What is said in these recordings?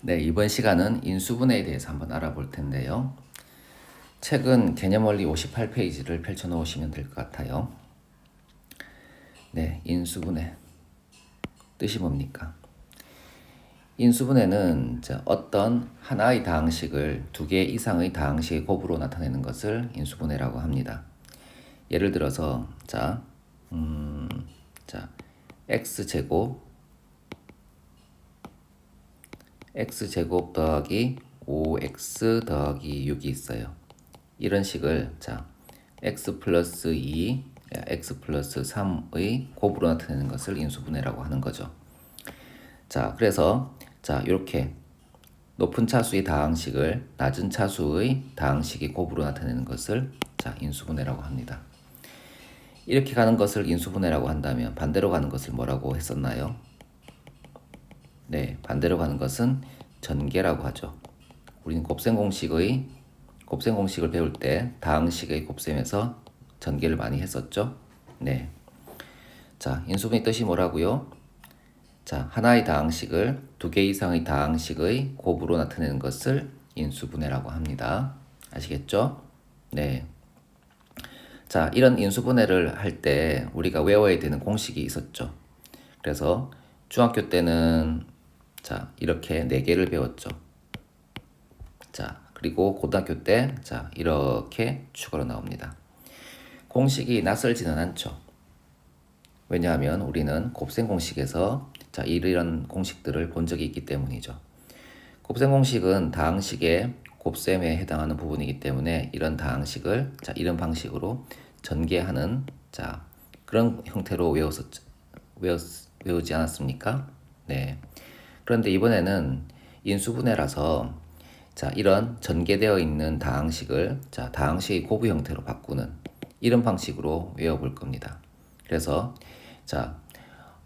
네, 이번 시간은 인수분해에 대해서 한번 알아볼 텐데요. 책은 개념원리 58페이지를 펼쳐 놓으시면 될 것 같아요. 네, 인수분해. 뜻이 뭡니까? 인수분해는 어떤 하나의 다항식을 두 개 이상의 다항식의 곱으로 나타내는 것을 인수분해라고 합니다. 예를 들어서 x제곱 더하기 5x 더하기 6이 있어요. 이런 식을 x 플러스 2, x 플러스 3의 곱으로 나타내는 것을 인수분해라고 하는 거죠. 그래서 이렇게 높은 차수의 다항식을 낮은 차수의 다항식의 곱으로 나타내는 것을 인수분해라고 합니다. 이렇게 가는 것을 인수분해라고 한다면 반대로 가는 것을 뭐라고 했었나요? 네, 반대로 가는 것은 전개라고 하죠. 우리는 곱셈 공식을 배울 때 다항식의 곱셈에서 전개를 많이 했었죠. 네. 인수분해 뜻이 뭐라고요? 하나의 다항식을 두 개 이상의 다항식의 곱으로 나타내는 것을 인수분해라고 합니다. 아시겠죠? 네. 이런 인수분해를 할 때 우리가 외워야 되는 공식이 있었죠. 그래서 중학교 때는 이렇게 4개를 배웠죠. 그리고 고등학교 때 이렇게 추가로 나옵니다. 공식이 낯설지는 않죠. 왜냐하면 우리는 곱셈 공식에서 이런 공식들을 본 적이 있기 때문이죠. 곱셈 공식은 다항식의 곱셈에 해당하는 부분이기 때문에 이런 다항식을 이런 방식으로 전개하는 그런 형태로 외우지 않았습니까? 네. 그런데 이번에는 인수분해라서 이런 전개되어 있는 다항식을 다항식의 곱의 형태로 바꾸는 이런 방식으로 외워볼 겁니다. 그래서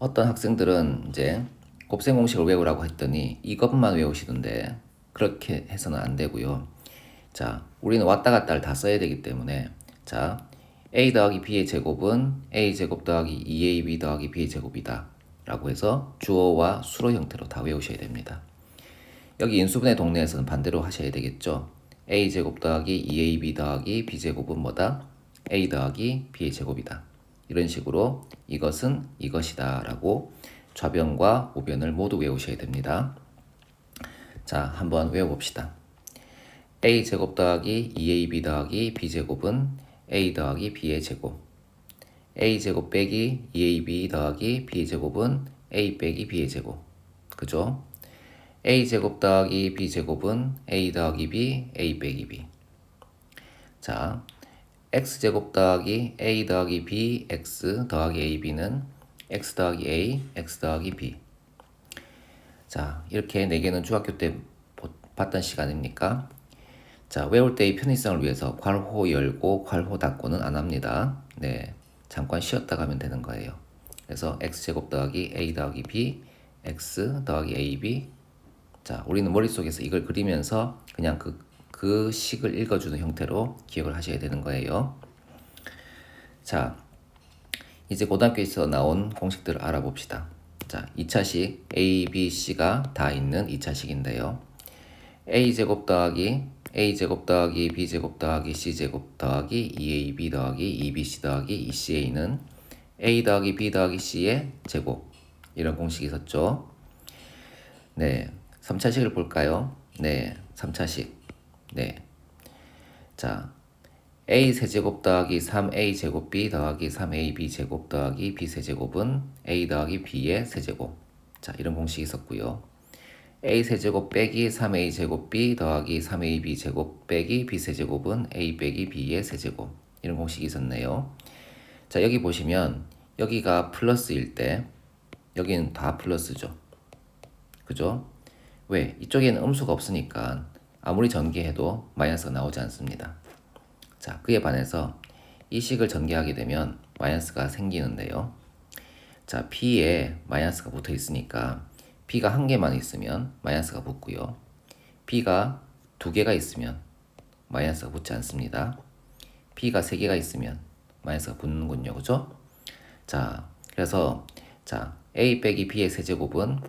어떤 학생들은 이제 곱셈 공식을 외우라고 했더니 이것만 외우시던데 그렇게 해서는 안 되고요. 우리는 왔다 갔다를 다 써야 되기 때문에 a 더하기 b의 제곱은 a 제곱 더하기 2ab 더하기 b의 제곱이다 라고 해서 주어와 수로 형태로 다 외우셔야 됩니다. 여기 인수분해 동네에서는 반대로 하셔야 되겠죠. a 제곱 더하기 2ab 더하기 b 제곱은 뭐다? a 더하기 b의 제곱이다. 이런 식으로 이것은 이것이다 라고 좌변과 우변을 모두 외우셔야 됩니다. 한번 외워봅시다. a 제곱 더하기 2ab 더하기 b 제곱은 a 더하기 b의 제곱. a 제곱 빼기 2ab 더하기 b의 제곱은 a 빼기 b의 제곱. 그죠? a 제곱 더하기 b 제곱은 a 더하기 b, a 빼기 b. x 제곱 더하기 a 더하기 b, x 더하기 ab는 x 더하기 a, x 더하기 b. 이렇게 4개는 중학교 때 봤던 시간입니까? 외울 때의 편의성을 위해서 괄호 열고 괄호 닫고는 안 합니다. 네, 잠깐 쉬었다 가면 되는 거예요. 그래서 x제곱 더하기 a 더하기 b, x 더하기 ab. 우리는 머릿속에서 이걸 그리면서 그냥 그 식을 읽어주는 형태로 기억을 하셔야 되는 거예요. 이제 고등학교에서 나온 공식들을 알아봅시다. 2차식 a, b, c가 다 있는 2차식인데요. a제곱 더하기 b제곱 더하기 c제곱 더하기 2ab 더하기 2bc 더하기 2ca는 a 더하기 b 더하기 c의 제곱. 이런 공식이 있었죠. 네, 3차식을 볼까요? 네, 3차식. 네. a 세제곱 더하기 3a 제곱 b 더하기 3ab 제곱 더하기 b 세제곱은 a 더하기 b의 세제곱. 이런 공식이 있었고요. a 세제곱 빼기 3a 제곱 b 더하기 3ab 제곱 빼기 b 세제곱은 a 빼기 b의 세제곱. 이런 공식이 있었네요. 여기 보시면 여기가 플러스일 때 여기는 다 플러스죠. 그죠? 왜? 이쪽에는 음수가 없으니까 아무리 전개해도 마이너스가 나오지 않습니다. 그에 반해서 이 식을 전개하게 되면 마이너스가 생기는데요. b에 마이너스가 붙어 있으니까 b가 한 개만 있으면 마이너스가 붙고요. b가 2개가 있으면 마이너스가 붙지 않습니다. b가 3개가 있으면 마이너스가 붙는군요. 그죠? 그래서 a 빼기 b의 세제곱은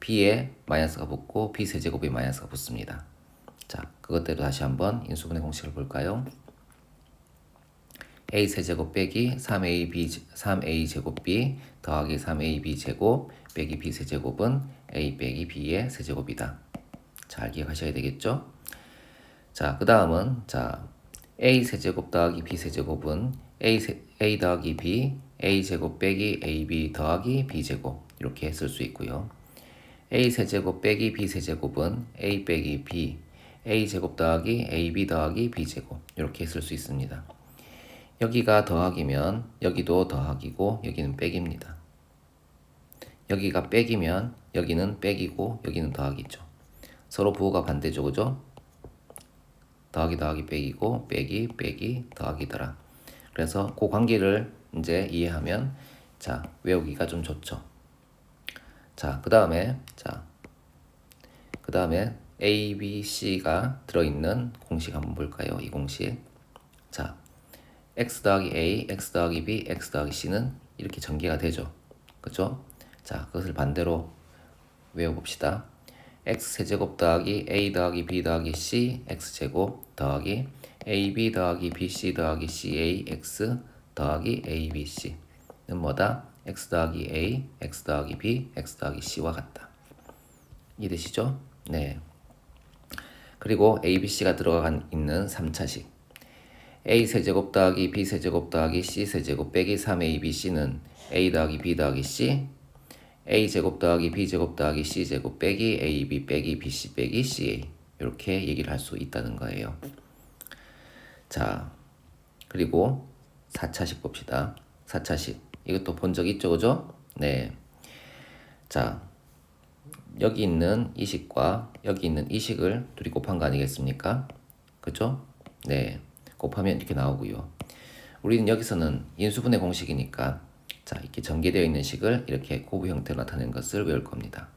b에 마이너스가 붙고 b 세제곱에 마이너스가 붙습니다. 자, 그것대로 다시 한번 인수분해 공식을 볼까요? a 세제곱 빼기 3a 제곱 b 더하기 3ab 제곱 빼기 b 세제곱은 a 빼기 b의 세제곱이다. 잘 기억하셔야 되겠죠? 자, 그 다음은 자 a 세제곱 더하기 b 세제곱은 a 더하기 b a 제곱 빼기 ab 더하기 b 제곱 이렇게 쓸 수 있고요. a 세제곱 빼기 b 세제곱은 a 빼기 b a 제곱 더하기 ab 더하기 b 제곱 이렇게 쓸 수 있습니다. 여기가 더하기면 여기도 더하기고 여기는 빼기입니다. 여기가 빼기면 여기는 빼기고 여기는 더하기죠. 서로 부호가 반대죠, 그죠? 더하기 더하기 빼기고 빼기 빼기 더하기더라. 그래서 그 관계를 이제 이해하면 자 외우기가 좀 좋죠. 자, 그 다음에 A, B, C가 들어있는 공식 한번 볼까요? 이 공식. 자, x 더하기 A, x 더하기 B, x 더하기 C는 이렇게 전개가 되죠. 그죠? 자, 그것을 반대로 외워봅시다. x 세제곱 더하기 a 더하기 b 더하기 c x제곱 더하기 ab 더하기 bc 더하기 ca x 더하기 abc는 뭐다? x 더하기 a, x 더하기 b, x 더하기 c와 같다. 이해되시죠? 네. 그리고 abc가 들어가 있는 3차식 a 세제곱 더하기 b 세제곱 더하기 c 세제곱 빼기 3abc는 a 더하기 b 더하기 c a제곱 더하기 b제곱 더하기 c제곱 빼기 ab 빼기 bc 빼기 ca 이렇게 얘기를 할 수 있다는 거예요. 자, 그리고 4차식 봅시다. 4차식 이것도 본 적 있죠, 그죠? 네. 자, 여기 있는 이 식과 여기 있는 이 식을 둘이 곱한 거 아니겠습니까? 그죠? 네. 곱하면 이렇게 나오고요. 우리는 여기서는 인수분해 공식이니까 자, 이렇게 전개되어 있는 식을 이렇게 고부 형태로 나타내는 것을 외울 겁니다.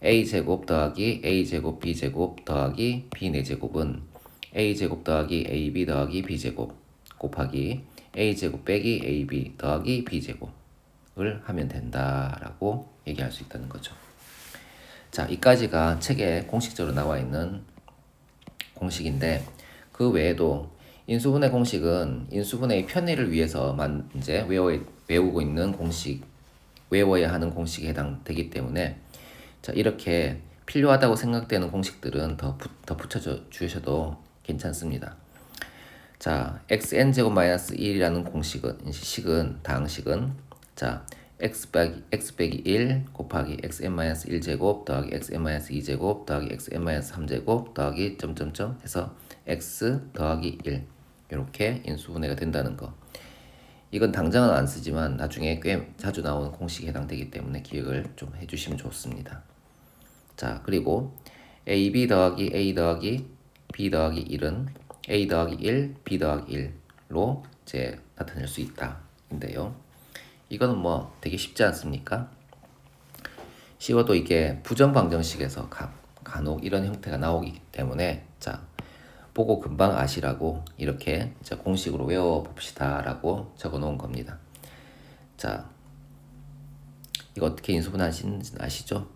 a제곱 더하기 a제곱 b제곱 더하기 b 4제곱은 a제곱 더하기 ab 더하기 b제곱 곱하기 a제곱 빼기 ab 더하기 b제곱을 하면 된다라고 얘기할 수 있다는 거죠. 자, 이까지가 책에 공식적으로 나와 있는 공식인데 그 외에도 인수분해 공식은 인수분해의 편의를 위해서만 이제 외우고 있는 공식, 외워야 하는 공식에 해당되기 때문에 자, 이렇게 필요하다고 생각되는 공식들은 더 붙여 주셔도 괜찮습니다. 자, xn제곱 마이너스 1이라는 식은 다항식은 자, x 빼기 1 곱하기 xn 마이너스 1제곱 더하기 xn 마이너스 2제곱 더하기 xn 마이너스 3제곱 더하기 점점점 해서 x 더하기 1 이렇게 인수분해가 된다는 거. 이건 당장은 안 쓰지만 나중에 꽤 자주 나오는 공식에 해당되기 때문에 기억을 좀 해주시면 좋습니다. 자, 그리고 ab 더하기 a 더하기 b 더하기 1은 a 더하기 1, b 더하기 1로 이제 나타낼 수 있다 인데요. 이거는 뭐 되게 쉽지 않습니까? 쉬워도 이게 부정방정식에서 간혹 이런 형태가 나오기 때문에 자, 보고 금방 아시라고 이렇게 이제 공식으로 외워봅시다 라고 적어 놓은 겁니다. 자, 이거 어떻게 인수분해하시는지 아시죠?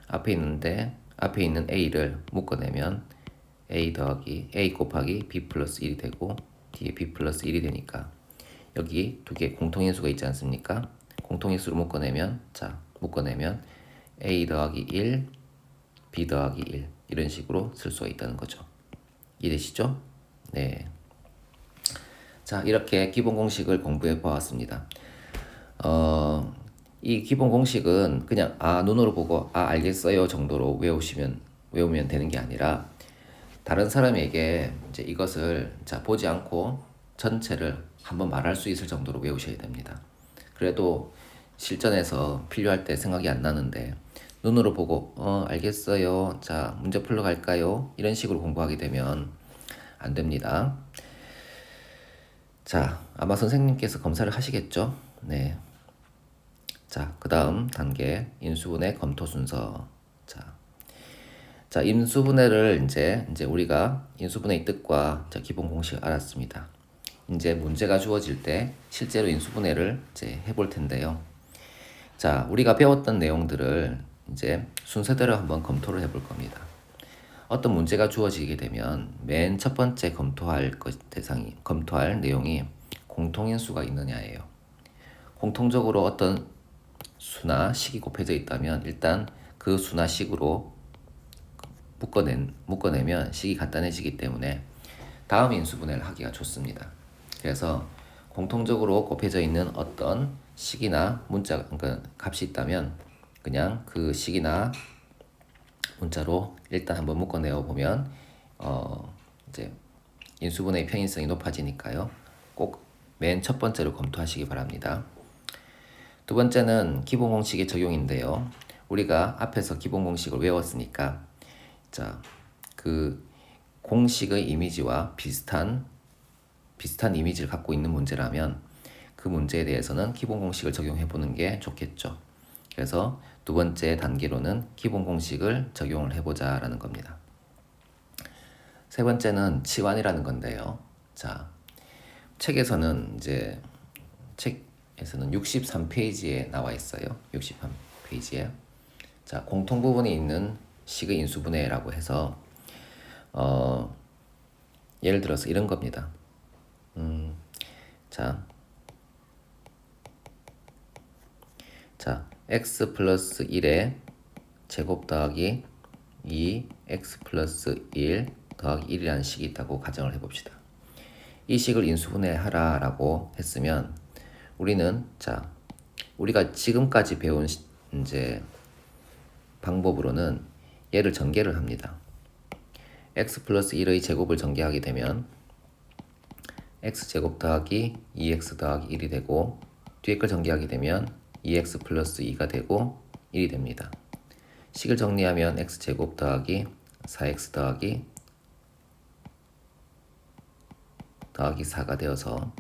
앞에 있는 a를 묶어내면 a 곱하기 b 플러스 1이 되고 뒤에 b 플러스 1이 되니까 여기 두 개 공통인수가 있지 않습니까? 공통인수를 묶어내면 a 더하기 1, b 더하기 1 이런 식으로 쓸 수가 있다는 거죠. 이해되시죠? 네. 자, 이렇게 기본 공식을 공부해 보았습니다. 이 기본 공식은 그냥 눈으로 보고 알겠어요 정도로 외우면 되는 게 아니라 다른 사람에게 이제 이것을 보지 않고 전체를 한번 말할 수 있을 정도로 외우셔야 됩니다. 그래도 실전에서 필요할 때 생각이 안 나는데 눈으로 보고 알겠어요. 자, 문제 풀러 갈까요? 이런 식으로 공부하게 되면 안 됩니다. 자, 아마 선생님께서 검사를 하시겠죠? 네. 자, 그 다음 단계 인수분해 검토 순서. 자, 인수분해를 이제 우리가 인수분해의 뜻과 기본 공식을 알았습니다. 이제 문제가 주어질 때 실제로 인수분해를 이제 해볼 텐데요. 자, 우리가 배웠던 내용들을 이제 순서대로 한번 검토를 해볼 겁니다. 어떤 문제가 주어지게 되면 맨 첫 번째 검토할 내용이 공통인수가 있느냐예요. 공통적으로 어떤 수나 식이 곱해져 있다면 일단 그 수나 식으로 묶어내면 식이 간단해지기 때문에 다음 인수분해를 하기가 좋습니다. 그래서 공통적으로 곱해져 있는 어떤 식이나 문자, 그러니까 값이 있다면 그냥 그 식이나 문자로 일단 한번 묶어내어 보면 이제 인수분해의 편의성이 높아지니까요. 꼭 맨 첫 번째로 검토하시기 바랍니다. 두 번째는 기본 공식의 적용인데요. 우리가 앞에서 기본 공식을 외웠으니까 자, 그 공식의 이미지와 비슷한 이미지를 갖고 있는 문제라면 그 문제에 대해서는 기본 공식을 적용해 보는 게 좋겠죠. 그래서 두 번째 단계로는 기본 공식을 적용을 해보자라는 겁니다. 세 번째는 치환이라는 건데요. 자, 책에서는 63페이지에 나와 있어요. 63페이지에. 자, 공통 부분이 있는 식의 인수분해라고 해서 예를 들어서 이런 겁니다. 자, x 플러스 1의 제곱 더하기 2x 플러스 1 더하기 1이라는 식이 있다고 가정을 해봅시다. 이 식을 인수분해하라 라고 했으면 우리는 우리가 지금까지 배운 이제 방법으로는 얘를 전개를 합니다. x 플러스 1의 제곱을 전개하게 되면 x제곱 더하기 2x 더하기 1이 되고 뒤에 걸 전개하게 되면 2x 플러스 2가 되고 1이 됩니다. 식을 정리하면 x제곱 더하기 4x 더하기 4가 되어서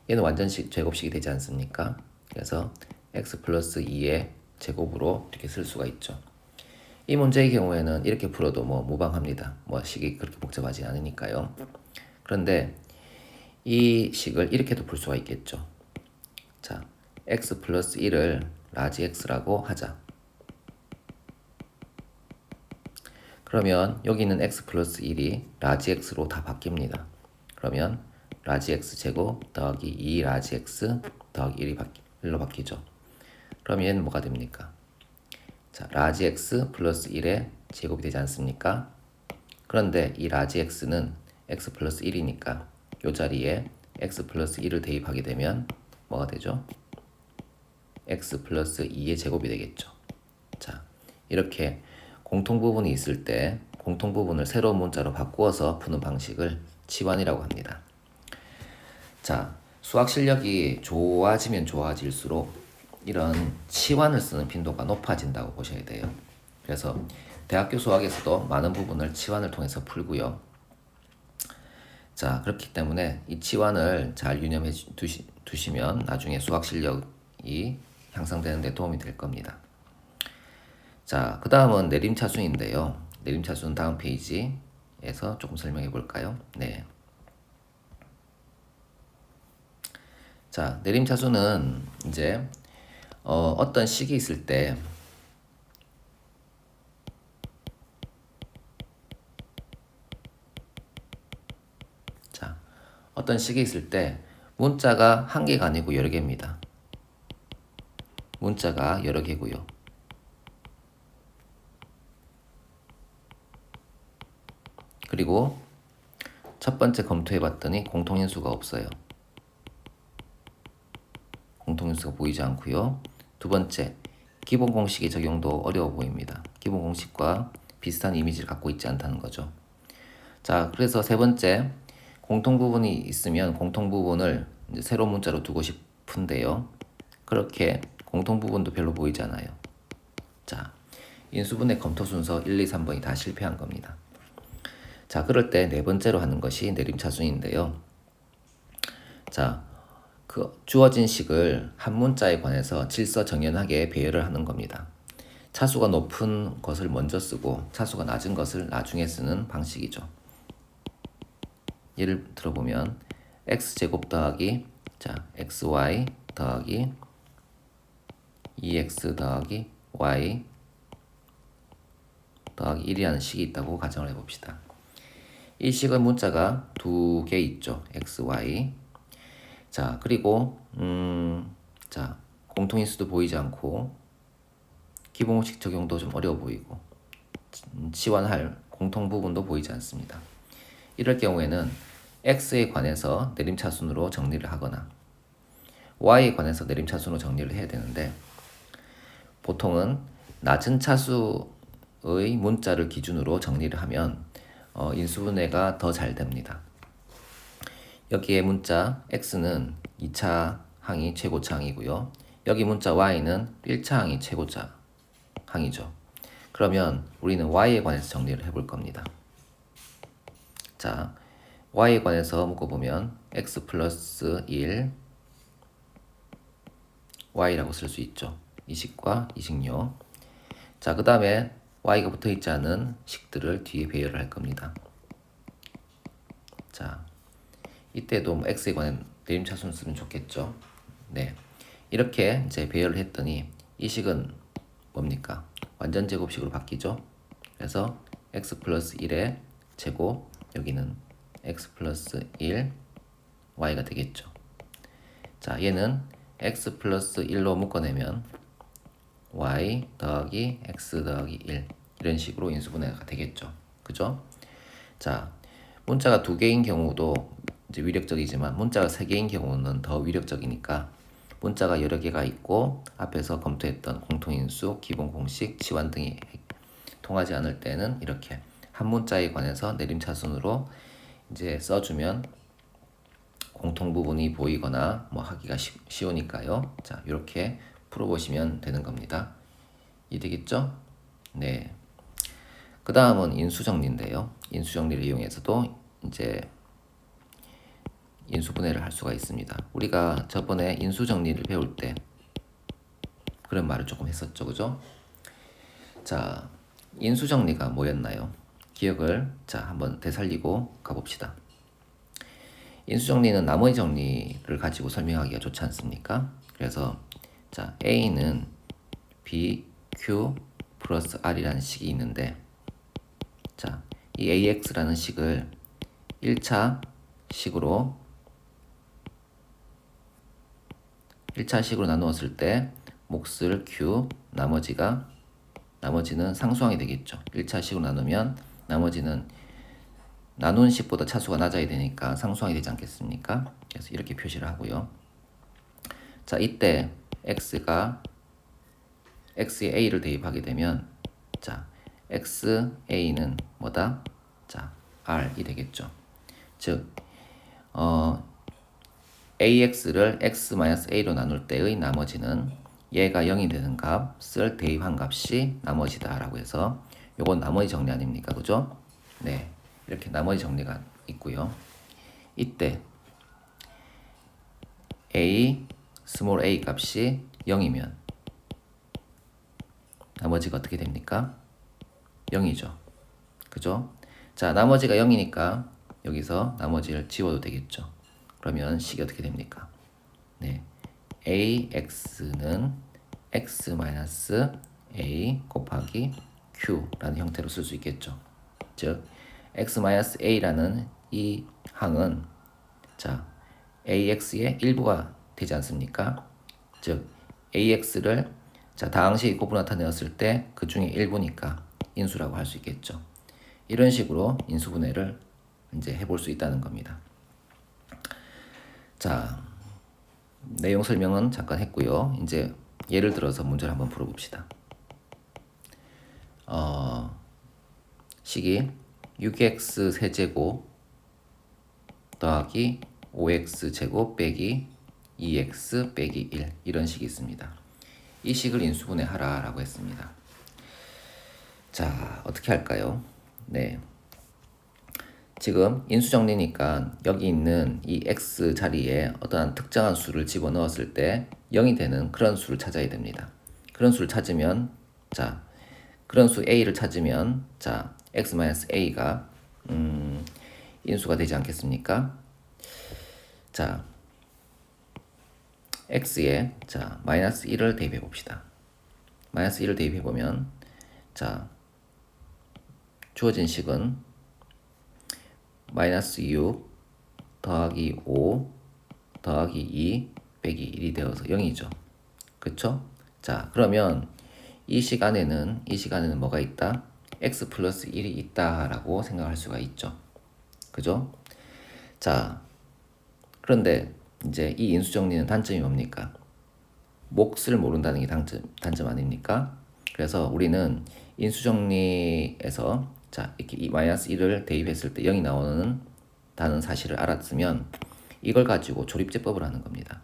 얘는 완전 제곱식이 되지 않습니까? 그래서 x 플러스 2의 제곱으로 이렇게 쓸 수가 있죠. 이 문제의 경우에는 이렇게 풀어도 무방합니다. 식이 그렇게 복잡하지 않으니까요. 그런데 이 식을 이렇게도 풀 수가 있겠죠. 자, x 플러스 1을 라지 x라고 하자. 그러면 여기 있는 x 플러스 1이 라지 x로 다 바뀝니다. 그러면 라지 x 제곱 더하기 2 라지 x 더하기 1로 바뀌죠. 그럼 얘는 뭐가 됩니까? 자, 라지 x 플러스 1의 제곱이 되지 않습니까? 그런데 이 라지 x는 x 플러스 1이니까 이 자리에 x 플러스 1을 대입하게 되면 뭐가 되죠? x 플러스 2의 제곱이 되겠죠. 자, 이렇게 공통부분이 있을 때 공통부분을 새로운 문자로 바꾸어서 푸는 방식을 치환이라고 합니다. 자, 수학 실력이 좋아지면 좋아질수록 이런 치환을 쓰는 빈도가 높아진다고 보셔야 돼요. 그래서 대학교 수학에서도 많은 부분을 치환을 통해서 풀고요. 자, 그렇기 때문에 이 치환을 잘 유념해 두시면 나중에 수학 실력이 향상되는 데 도움이 될 겁니다. 자, 그 다음은 내림차순인데요. 내림차순 다음 페이지에서 조금 설명해 볼까요? 네. 자, 내림차순은 이제 어떤 식이 있을 때 문자가 한 개가 아니고 여러 개입니다. 문자가 여러 개고요. 그리고 첫 번째 검토해 봤더니 공통인수가 없어요. 공통인수가 보이지 않고요. 두 번째, 기본 공식의 적용도 어려워 보입니다. 기본 공식과 비슷한 이미지를 갖고 있지 않다는 거죠. 자, 그래서 세 번째, 공통 부분이 있으면 공통 부분을 이제 새로운 문자로 두고 싶은데요. 그렇게 공통 부분도 별로 보이지 않아요. 자, 인수분해 검토 순서 1, 2, 3번이 다 실패한 겁니다. 자, 그럴 때 네 번째로 하는 것이 내림차순인데요. 자, 그 주어진 식을 한 문자에 관해서 질서정연하게 배열을 하는 겁니다. 차수가 높은 것을 먼저 쓰고 차수가 낮은 것을 나중에 쓰는 방식이죠. 예를 들어보면 x제곱 더하기 xy 더하기 2x 더하기 y 더하기 1이라는 식이 있다고 가정을 해봅시다. 이 식은 문자가 두 개 있죠. x, y. 자, 그리고 자, 공통인수도 보이지 않고 기본공식 적용도 좀 어려워 보이고 치환할 공통 부분도 보이지 않습니다. 이럴 경우에는 x에 관해서 내림차순으로 정리를 하거나 y에 관해서 내림차순으로 정리를 해야 되는데 보통은 낮은 차수의 문자를 기준으로 정리를 하면 인수분해가 더 잘 됩니다. 여기에 문자 x는 2차 항이 최고차 항이고요. 여기 문자 y는 1차 항이 최고차 항이죠. 그러면 우리는 y에 관해서 정리를 해볼 겁니다. 자, y에 관해서 묶어보면 x 플러스 1 y라고 쓸 수 있죠. 이 식과 이 식요. 자, 그 다음에 y가 붙어있지 않은 식들을 뒤에 배열을 할 겁니다. 자, 이때도 뭐 x에 관한 내림차순 쓰면 좋겠죠. 네, 이렇게 이제 배열을 했더니 이 식은 뭡니까? 완전 제곱식으로 바뀌죠. 그래서 x 플러스 1의 제곱, 여기는 x 플러스 1 y가 되겠죠. 자, 얘는 x 플러스 1로 묶어내면 y 더하기 x 더하기 1 이런 식으로 인수분해가 되겠죠. 그죠? 자, 문자가 두 개인 경우도 이제 위력적이지만 문자가 세 개인 경우는 더 위력적이니까 문자가 여러 개가 있고 앞에서 검토했던 공통인수, 기본공식, 치환 등이 통하지 않을 때는 이렇게 한 문자에 관해서 내림차순으로 이제 써주면 공통 부분이 보이거나 뭐 하기가 쉬우니까요. 자, 이렇게 풀어보시면 되는 겁니다. 이해되겠죠? 네. 그 다음은 인수정리인데요. 인수정리를 이용해서도 이제 인수분해를 할 수가 있습니다. 우리가 저번에 인수정리를 배울 때 그런 말을 조금 했었죠. 그죠? 자, 인수정리가 뭐였나요? 기억을 자 한번 되살리고 가봅시다. 인수정리는 나머지 정리를 가지고 설명하기가 좋지 않습니까? 그래서 자, A는 B, Q 플러스 R이라는 식이 있는데 자, 이 AX라는 식을 1차 식으로 나누었을 때 몫을 Q, 나머지는 상수항이 되겠죠. 1차 식으로 나누면 나머지는 나눈 식보다 차수가 낮아야 되니까 상수항이 되지 않겠습니까? 그래서 이렇게 표시를 하고요. 자, 이때 x에 a를 대입하게 되면 자, xa는 뭐다? 자, r이 되겠죠. 즉 ax를 x-a로 나눌 때의 나머지는 얘가 0이 되는 값을 대입한 값이 나머지다 라고 해서 요건 나머지 정리 아닙니까? 그죠? 네, 이렇게 나머지 정리가 있고요. 이때 스몰 a 값이 0이면 나머지가 어떻게 됩니까? 0이죠. 그죠? 자, 나머지가 0이니까 여기서 나머지를 지워도 되겠죠. 그러면 식이 어떻게 됩니까? 네, ax는 x-a 곱하기 q라는 형태로 쓸 수 있겠죠. 즉 x-a라는 이 항은 자, ax의 일부가 되지 않습니까? 즉 ax를 자, 다항식이 곱으로 나타내었을 때 그 중에 일부니까 인수라고 할 수 있겠죠. 이런 식으로 인수분해를 이제 해볼 수 있다는 겁니다. 자, 내용 설명은 잠깐 했고요. 이제 예를 들어서 문제를 한번 풀어봅시다. 식이 6x 세제곱 더하기 5x 제곱 빼기 2x 빼기 1 이런 식이 있습니다. 이 식을 인수분해하라 라고 했습니다. 자, 어떻게 할까요? 네, 지금 인수정리니까 여기 있는 이 x 자리에 어떠한 특정한 수를 집어넣었을 때 0이 되는 그런 수를 찾아야 됩니다. 그런 수를 찾으면 자, 그런 수 a를 찾으면 자, x-a가 인수가 되지 않겠습니까? 자, x에 자, 마이너스 1을 대입해 봅시다. 마이너스 1을 대입해 보면 자, 주어진 식은 마이너스 6 더하기 5 더하기 2 빼기 1이 되어서 0이죠. 그쵸? 자, 그러면 이 식 안에는 뭐가 있다? x 플러스 1이 있다라고 생각할 수가 있죠. 그죠? 자, 그런데 이제 이 인수정리는 단점이 뭡니까? 몫을 모른다는 게 단점 아닙니까? 그래서 우리는 인수정리에서 자, 이렇게 이 마이너스 1을 대입했을 때 0이 나오는다는 사실을 알았으면 이걸 가지고 조립제법을 하는 겁니다.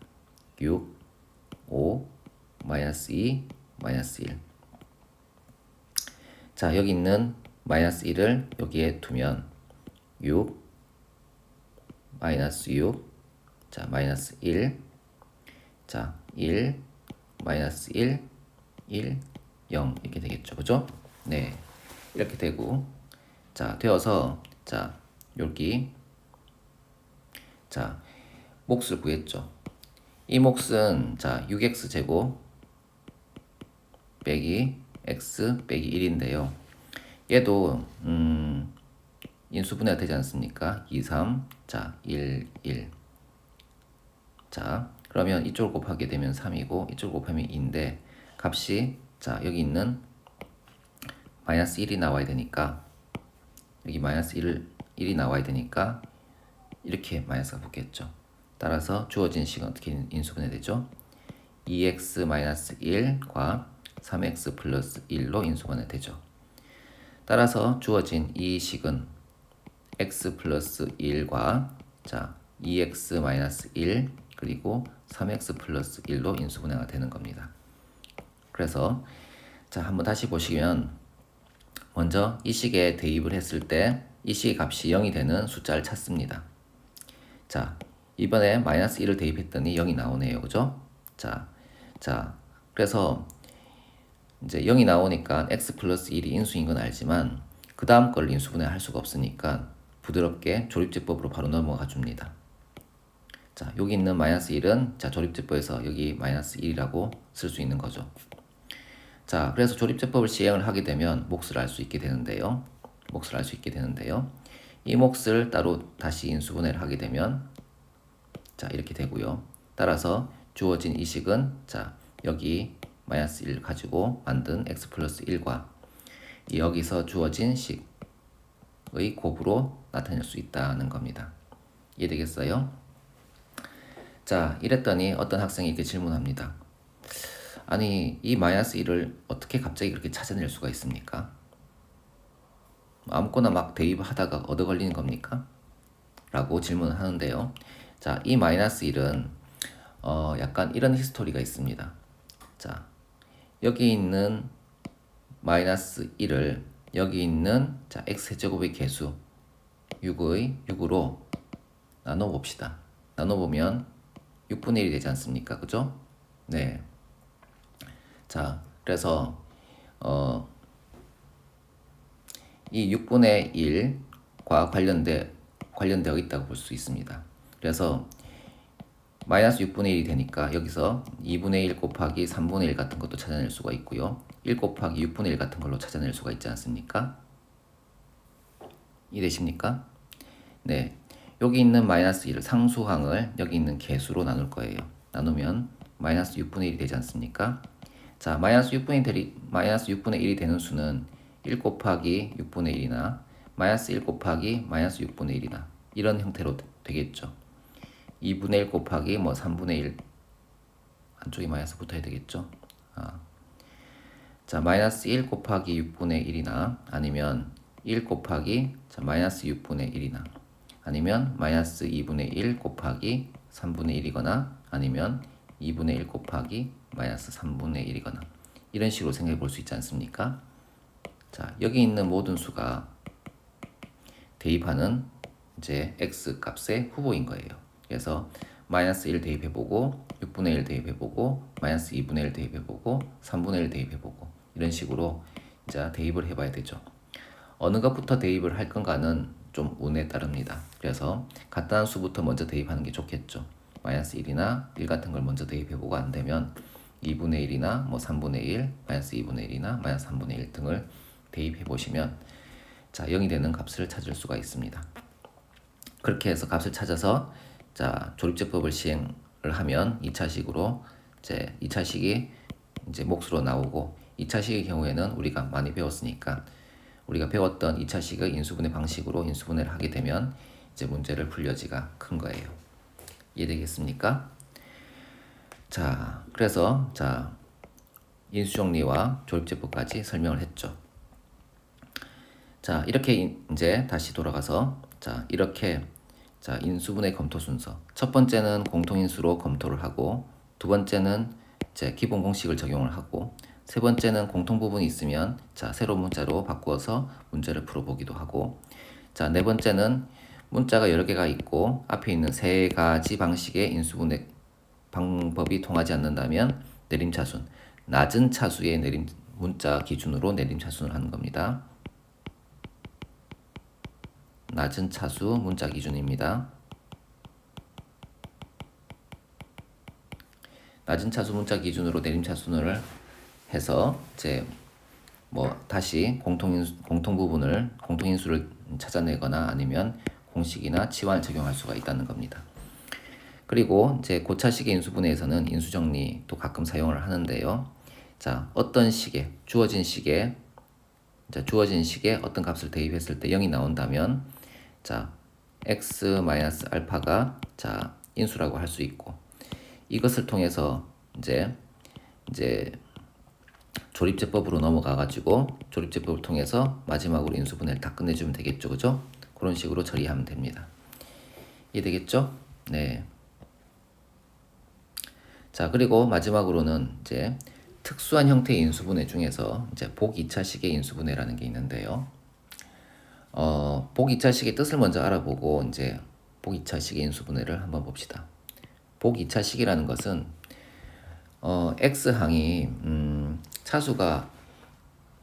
6, 5, 마이너스 2, 마이너스 1. 자, 여기 있는 마이너스 1을 여기에 두면 6, 마이너스 6, 자, 마이너스 1, 자, 1, 마이너스 1, 1, 0 이렇게 되겠죠. 그죠? 네. 이렇게 되고 자, 되어서 자, 여기 자, 몫을 구했죠. 이 몫은 자, 6x 제곱 빼기 x 빼기 1인데요. 얘도 인수분해가 되지 않습니까? 2, 3, 자, 1, 1. 자, 그러면 이쪽을 곱하게 되면 3이고 이쪽을 곱하면 2인데 값이 자, 여기 있는 마이너스 1이 나와야 되니까 여기 마이너스 1이 나와야 되니까 이렇게 마이너스가 붙겠죠. 따라서 주어진 식은 어떻게 인수분해 되죠? 2x-1과 3x 플러스 1로 인수분해 되죠. 따라서 주어진 이 식은 x 플러스 1과 자 2x-1 그리고 3x 플러스 1로 인수분해가 되는 겁니다. 그래서 자 한번 다시 보시면 먼저 이 식에 대입을 했을 때 이 식의 값이 0이 되는 숫자를 찾습니다. 자 이번에 마이너스 1을 대입했더니 0이 나오네요. 그죠? 자 그래서 이제 0이 나오니까 x 플러스 1이 인수인 건 알지만 그 다음 걸 인수분해 할 수가 없으니까 부드럽게 조립제법으로 바로 넘어가 줍니다. 자 여기 있는 마이너스 1은 자 조립제법에서 여기 마이너스 1이라고 쓸 수 있는 거죠. 자 그래서 조립제법을 시행을 하게 되면 몫을 알 수 있게 되는데요. 이 몫을 따로 다시 인수분해를 하게 되면 자 이렇게 되고요. 따라서 주어진 이 식은 자 여기 마이너스 1 가지고 만든 x 플러스 1과 여기서 주어진 식의 곱으로 나타낼 수 있다는 겁니다. 이해되겠어요? 자 이랬더니 어떤 학생이 이렇게 질문합니다. 아니 이 마이너스 1을 어떻게 갑자기 그렇게 찾아낼 수가 있습니까? 아무거나 막 대입하다가 얻어 걸리는 겁니까? 라고 질문을 하는데요. 자, 이 마이너스 1은 약간 이런 히스토리가 있습니다. 자, 여기 있는 마이너스 1을 여기 있는 자 x제곱의 개수 6으로 나눠봅시다. 나눠보면 6분의 1이 되지 않습니까? 그죠? 네. 자, 그래서 이 6분의 1과 관련되어 있다고 볼 수 있습니다. 그래서 마이너스 6분의 1이 되니까 여기서 2분의 1 곱하기 3분의 1 같은 것도 찾아낼 수가 있고요. 1 곱하기 6분의 1 같은 걸로 찾아낼 수가 있지 않습니까? 이해되십니까? 네. 여기 있는 마이너스 1을 상수항을 여기 있는 개수로 나눌 거예요. 나누면 마이너스 6분의 1이 되지 않습니까? 자, 마이너스 6분의 1이 되는 수는 1 곱하기 6분의 1이나 마이너스 1 곱하기 마이너스 6분의 1이나 이런 형태로 되겠죠. 2분의 1 곱하기 뭐 3분의 1 한쪽에 마이너스 붙어야 되겠죠. 자, 마이너스 1 곱하기 6분의 1이나 아니면 1 곱하기 자, 마이너스 6분의 1이나 아니면 마이너스 2분의 1 곱하기 3분의 1이거나 아니면 2분의 1 곱하기 마이너스 3분의 1이거나 이런 식으로 생각해 볼 수 있지 않습니까? 자, 여기 있는 모든 수가 대입하는 이제 x 값의 후보인 거예요. 그래서 마이너스 1 대입해보고 6분의 1 대입해보고 마이너스 2분의 1 대입해보고 3분의 1 대입해보고 이런 식으로 이제 대입을 해봐야 되죠. 어느 것부터 대입을 할 건가는 좀 운에 따릅니다. 그래서 간단한 수부터 먼저 대입하는 게 좋겠죠. 마이너스 1이나 1 같은 걸 먼저 대입해보고 안 되면 2분의 1이나 뭐 3분의 1, 마이너스 2분의 1이나 마이너스 3분의 1 등을 대입해 보시면 자, 0이 되는 값을 찾을 수가 있습니다. 그렇게 해서 값을 찾아서 자, 조립제법을 시행을 하면 2차식으로 이제 2차식이 이제 몫으로 나오고 2차식의 경우에는 우리가 많이 배웠으니까 우리가 배웠던 2차식의 인수분해 방식으로 인수분해를 하게 되면 이제 문제를 풀 여지가 큰 거예요. 이해되겠습니까? 자, 그래서 자, 인수정리와 조립제법까지 설명을 했죠. 자, 이렇게 이제 다시 돌아가서 자, 이렇게 자, 인수분해 검토 순서. 첫 번째는 공통인수로 검토를 하고 두 번째는 이제 기본 공식을 적용을 하고 세 번째는 공통 부분이 있으면 자, 새로운 문자로 바꾸어서 문제를 풀어보기도 하고 자, 네 번째는 문자가 여러 개가 있고 앞에 있는 세 가지 방식의 인수분해 방법이 통하지 않는다면 내림차순, 낮은 차수의 내림 문자 기준으로 내림차순을 하는 겁니다. 낮은 차수 문자 기준입니다. 낮은 차수 문자 기준으로 내림차순을 해서 이제 뭐 다시 공통 부분을 공통인수를 찾아내거나 아니면 공식이나 치환을 적용할 수가 있다는 겁니다. 그리고 이제 고차식의 인수분해에서는 인수정리도 가끔 사용을 하는데요. 자, 어떤 식에 주어진 식에 어떤 값을 대입했을 때 0이 나온다면 자, x-알파가 자, 인수라고 할 수 있고 이것을 통해서 이제 조립제법으로 넘어가 가지고 조립제법을 통해서 마지막으로 인수분해를 다 끝내주면 되겠죠, 그죠? 그런 식으로 처리하면 됩니다. 이해되겠죠? 네. 자, 그리고 마지막으로는 이제 특수한 형태의 인수분해 중에서 이제 복 2차식의 인수분해라는 게 있는데요. 복 2차식의 뜻을 먼저 알아보고 이제 복 2차식의 인수분해를 한번 봅시다. 복 2차식이라는 것은 x항이 차수가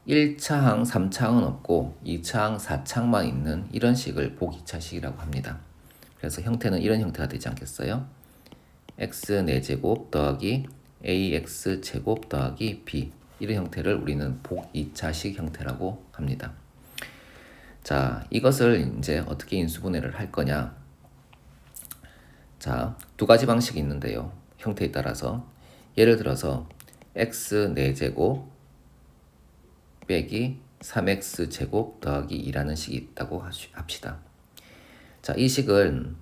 1차항, 3차항은 없고 2차항, 4차항만 있는 이런 식을 복 2차식이라고 합니다. 그래서 형태는 이런 형태가 되지 않겠어요? x 4제곱 더하기 ax 제곱 더하기 b 이런 형태를 우리는 복 2차식 형태라고 합니다. 자, 이것을 이제 어떻게 인수분해를 할 거냐? 자, 두 가지 방식이 있는데요. 형태에 따라서 예를 들어서 x 4제곱 빼기 3x 제곱 더하기 2라는 식이 있다고 합시다. 자, 이 식을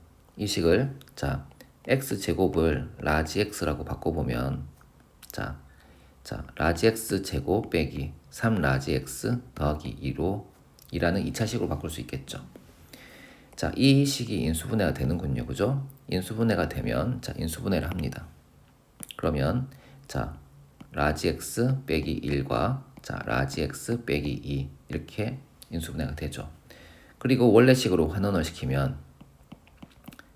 자, x 제곱을 라지 x라고 바꿔보면 자, 라지 x 제곱 빼기 3 라지 x 더하기 2라는 2차식으로 바꿀 수 있겠죠. 자, 이 식이 인수분해가 되는군요. 그죠? 인수분해가 되면 자, 인수분해를 합니다. 그러면 자, 라지 x 빼기 1과 자, 라지 x 빼기 2 이렇게 인수분해가 되죠. 그리고 원래식으로 환원을 시키면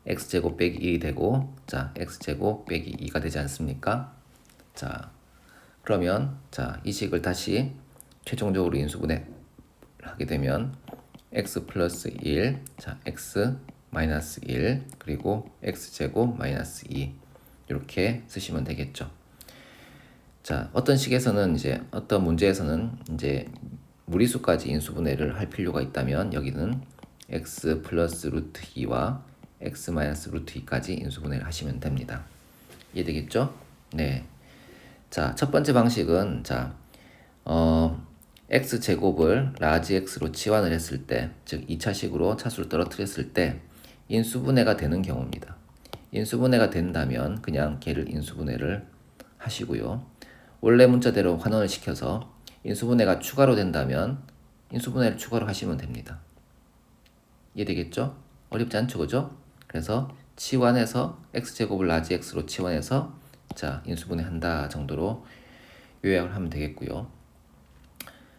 x제곱 빼기 1이 되고 자, x제곱 빼기 2가 되지 않습니까? 자, 그러면 자, 이 식을 다시 최종적으로 인수분해 하게 되면 x 플러스 1, 자, x 마이너스 1 그리고 x제곱 마이너스 2 이렇게 쓰시면 되겠죠. 자, 어떤 식에서는 이제 어떤 문제에서는 이제 무리수까지 인수분해를 할 필요가 있다면 여기는 x 플러스 루트 2와 x 마이너스 루트 2까지 인수분해를 하시면 됩니다. 이해되겠죠? 네. 자, 첫 번째 방식은 자, x 제곱을 라지 x로 치환을 했을 때, 즉 2차식으로 차수를 떨어뜨렸을 때 인수분해가 되는 경우입니다. 인수분해가 된다면 그냥 걔를 인수분해를 하시고요. 원래 문자대로 환원을 시켜서 인수분해가 추가로 된다면 인수분해를 추가로 하시면 됩니다. 이해되겠죠? 어렵지 않죠, 그죠? 그래서 치환해서 x제곱을 라지 x로 치환해서 자, 인수분해 한다 정도로 요약을 하면 되겠고요.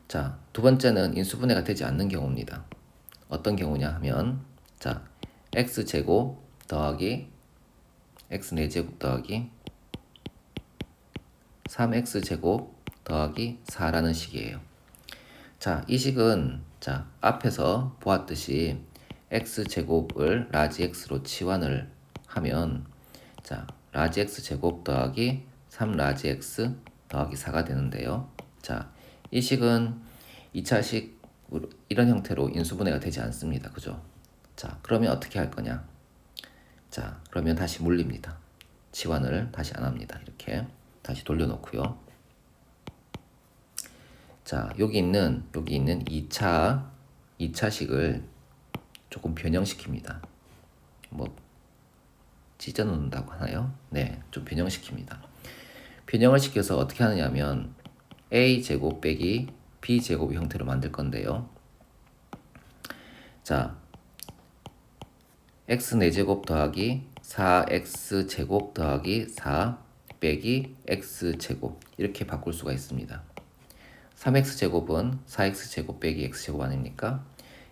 자, 두 번째는 인수분해가 되지 않는 경우입니다. 어떤 경우냐 하면 자, x제곱 더하기 x 4제곱 더하기 3x제곱 더하기 4라는 식이에요. 자, 이 식은 자, 앞에서 보았듯이 x제곱을 라지 x로 치환을 하면 자, 라지 x제곱 더하기 3 라지 x 더하기 4가 되는데요. 자, 이 식은 2차식 이런 형태로 인수분해가 되지 않습니다. 그죠? 자, 그러면 어떻게 할 거냐? 자, 그러면 다시 물립니다. 치환을 다시 안 합니다. 이렇게 다시 돌려놓고요. 자, 여기 있는 2차식을 조금 변형시킵니다. 뭐 찢어 놓는다고 하나요? 네, 좀 변형시킵니다. 변형을 시켜서 어떻게 하느냐면 a제곱 빼기 b제곱 형태로 만들 건데요. 자, x 4제곱 더하기 4x제곱 더하기 4 빼기 x제곱 이렇게 바꿀 수가 있습니다. 3x제곱은 4x제곱 빼기 x제곱 아닙니까?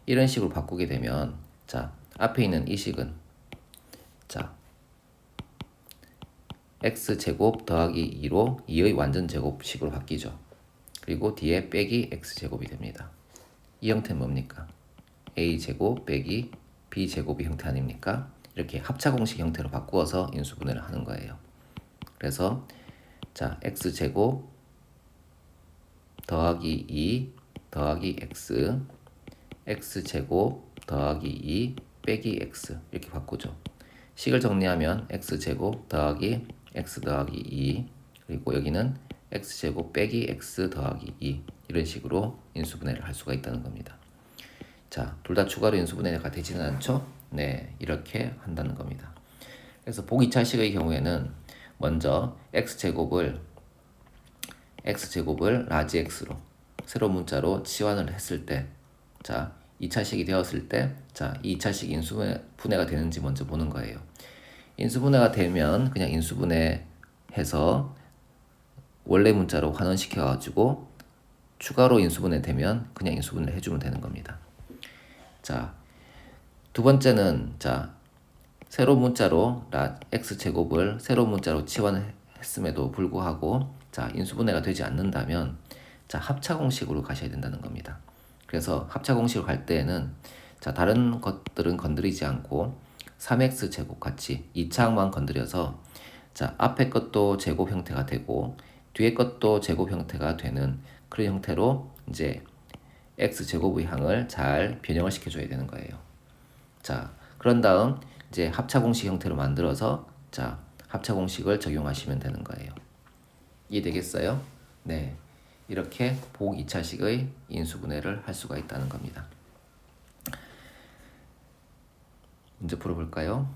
이런 식으로 바꾸게 되면 자, 앞에 있는 이 식은 자, x제곱 더하기 2로 2의 완전 제곱식으로 바뀌죠. 그리고 뒤에 빼기 x제곱이 됩니다. 이 형태는 뭡니까? a제곱 빼기 b제곱이 형태 아닙니까? 이렇게 합차공식 형태로 바꾸어서 인수분해를 하는 거예요. 그래서 자, x제곱 더하기 2 더하기 x x제곱 더하기 2 빼기 x 이렇게 바꾸죠. 식을 정리하면 x제곱 더하기 x 더하기 2 그리고 여기는 x제곱 빼기 x 더하기 2 이런 식으로 인수분해를 할 수가 있다는 겁니다. 자, 둘 다 추가로 인수분해가 되지는 않죠? 네, 이렇게 한다는 겁니다. 그래서 복 2차식의 경우에는 먼저 x제곱을 라지 x로 새로운 문자로 치환을 했을 때 자, 2차식이 되었을 때 자, 이 2차식 인수분해가 되는지 먼저 보는 거예요. 인수분해가 되면 그냥 인수분해해서 원래 문자로 환원시켜 가지고 추가로 인수분해 되면 그냥 인수분해를 해주면 되는 겁니다. 자, 두 번째는 자, 새로운 문자로 x제곱을 새로운 문자로 치환했음에도 불구하고 자, 인수분해가 되지 않는다면 자, 합차공식으로 가셔야 된다는 겁니다. 그래서 합차공식으로 갈 때에는 자, 다른 것들은 건드리지 않고 3x제곱 같이 2차항만 건드려서 자, 앞에 것도 제곱 형태가 되고 뒤에 것도 제곱 형태가 되는 그런 형태로 이제 x제곱의 항을 잘 변형을 시켜줘야 되는 거예요. 자, 그런 다음 이제 합차공식 형태로 만들어서 자, 합차공식을 적용하시면 되는 거예요. 이해되겠어요? 네, 이렇게 복 2차식의 인수분해를 할 수가 있다는 겁니다. 문제 풀어볼까요?